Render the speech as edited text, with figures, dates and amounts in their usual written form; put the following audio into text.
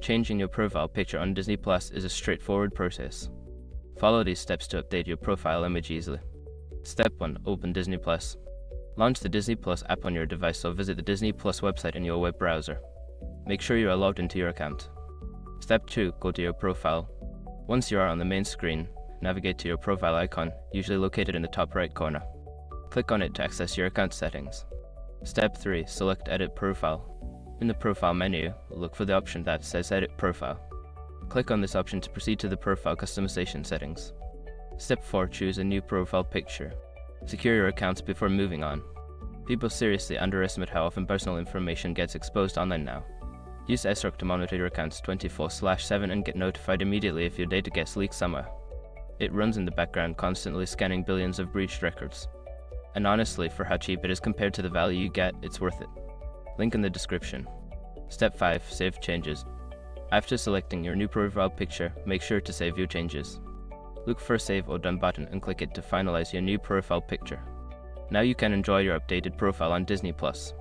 Changing your profile picture on Disney Plus is a straightforward process. Follow these steps to update your profile image easily. Step 1. Open Disney Plus. Launch the Disney Plus app on your device or visit the Disney Plus website in your web browser. Make sure you are logged into your account. Step 2. Go to your profile. Once you are on the main screen, navigate to your profile icon, usually located in the top right corner. Click on it to access your account settings. Step 3. Select Edit Profile. In the Profile menu, look for the option that says Edit Profile. Click on this option to proceed to the profile customization settings. Step 4. Choose a new profile picture. Secure your accounts before moving on. People seriously underestimate how often personal information gets exposed online now. Use SROC to monitor your accounts 24/7 and get notified immediately if your data gets leaked somewhere. It runs in the background, constantly scanning billions of breached records. And honestly, for how cheap it is compared to the value you get, it's worth it. Link in the description. Step 5. Save changes. After selecting your new profile picture, make sure to save your changes. Look for Save or Done button and click it to finalize your new profile picture. Now you can enjoy your updated profile on Disney Plus.